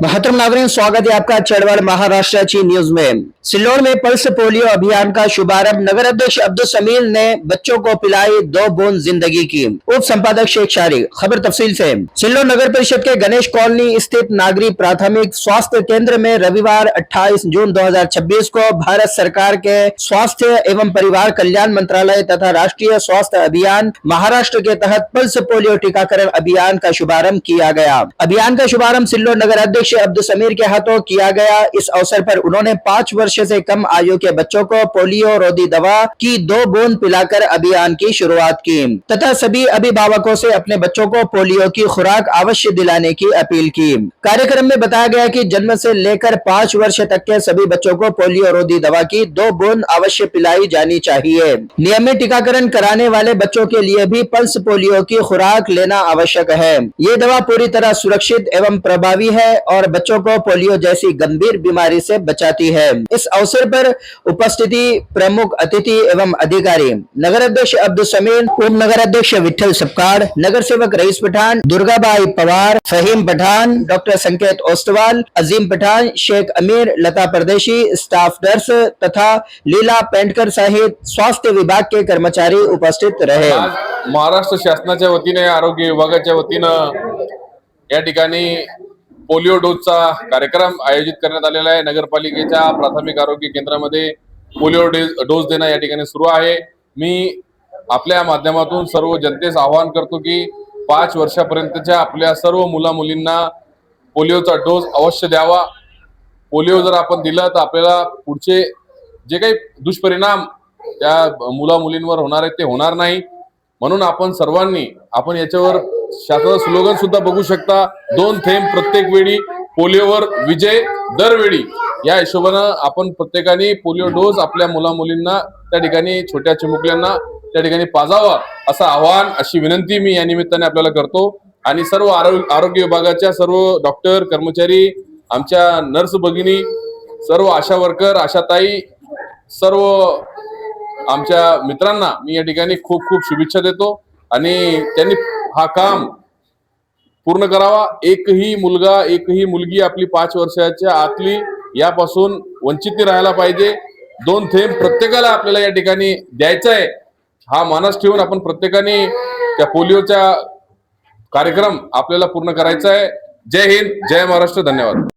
महतरम नागरिक, स्वागत है आपका चढ़वड़ महाराष्ट्राची न्यूज में। सिल्लोड में पल्स पोलियो अभियान का शुभारंभ नगर अध्यक्ष अब्दुल समीर ने बच्चों को पिलाई 2 बूंद जिंदगी की। उप संपादक शेख शारी। खबर तफसील से। सिल्लोड नगर परिषद के गणेश कॉलोनी स्थित नागरिक प्राथमिक स्वास्थ्य केंद्र में रविवार 28 जून 2026 को भारत सरकार के स्वास्थ्य एवं परिवार कल्याण मंत्रालय तथा राष्ट्रीय स्वास्थ्य अभियान महाराष्ट्र के तहत पल्स पोलियो टीकाकरण अभियान का शुभारंभ किया गया। अभियान का शुभारंभ सिल्लोड नगर अध्यक्ष अब्दुल समीर के हाथों किया गया। इस अवसर पर उन्होंने 5 वर्ष से कम आयु के बच्चों को पोलियो रोधी दवा की 2 बूंद पिलाकर अभियान की शुरुआत की तथा सभी अभिभावकों से अपने बच्चों को पोलियो की खुराक अवश्य दिलाने की अपील की। कार्यक्रम में बताया गया कि जन्म से लेकर 5 वर्ष तक के सभी बच्चों को पोलियो रोधी दवा की 2 बूंद अवश्य पिलाई जानी चाहिए। नियमित टीकाकरण कराने वाले बच्चों के लिए भी पल्स पोलियो की खुराक लेना आवश्यक है। ये दवा पूरी तरह सुरक्षित एवं प्रभावी है और बच्चों को पोलियो जैसी गंभीर बीमारी से बचाती है। इस अवसर पर उपस्थिति प्रमुख अतिथि एवं अधिकारी नगर अध्यक्ष अब्दुल समीर, उप नगर अध्यक्ष विठल सपकाड़, नगर सेवक रईस पठान, दुर्गाबाई पवार, फहीम पठान, डॉक्टर संकेत ओस्तवाल, अजीम पठान, शेख अमीर, लता परदेशी, स्टाफ नर्स तथा लीला पेंटकर सहित स्वास्थ्य विभाग के कर्मचारी उपस्थित रहे। महाराष्ट्र शासनाच्या वतीने आरोग्य विभागाच्या वतीनं या ठिकाणी पोलिओ डोसचा कार्यक्रम आयोजित करण्यात आलेला आहे। नगरपालिकेच्या प्राथमिक आरोग्य केंद्रामध्ये पोलिओ डोस देणं या ठिकाणी सुरू आहे। मी आपल्या माध्यमातून सर्व जनतेस आवाहन करतो की 5 वर्षापर्यंतच्या आपल्या सर्व मुला मुलींना पोलिओचा डोस अवश्य द्यावा। पोलिओ जर आपण दिला तर आपल्याला पुढचे जे काही दुष्परिणाम त्या मुला मुलींवर होणार आहेत ते होणार नाही। म्हणून आपण सर्वांनी आपण याच्यावर शासनाचं स्लोगन सुद्धा बघू शकता, 2 थेंब प्रत्येक वेळी पोलिओवर विजय दरवेळी। या हिशोबानं आपण प्रत्येकाने पोलिओ डोस आपल्या मुला मुलींना त्या ठिकाणी छोट्या चिमुकल्यांना त्या ठिकाणी पाजावा असं आवाहन अशी विनंती मी या निमित्ताने आपल्याला करतो। आणि सर्व आरोग्य विभागाच्या सर्व डॉक्टर कर्मचारी, आमच्या नर्स भगिनी, सर्व आशा वर्कर, आशाताई, सर्व आमच्या मित्रांना मी या ठिकाणी खूप खूप शुभेच्छा देतो आणि त्यांनी हा काम पूर्ण करावा। एकही मुलगा एकही मुलगी आपली 5 वर्षाच्या आतली यापासून वंचित राहायला पाहिजे। 2 थेंब प्रत्येकाला आपल्याला या ठिकाणी द्यायचा आहे। हा मानस ठेवून आपण प्रत्येकाने त्या पोलिओचा कार्यक्रम आपल्याला पूर्ण करायचा आहे। जय हिंद, जय महाराष्ट्र, धन्यवाद।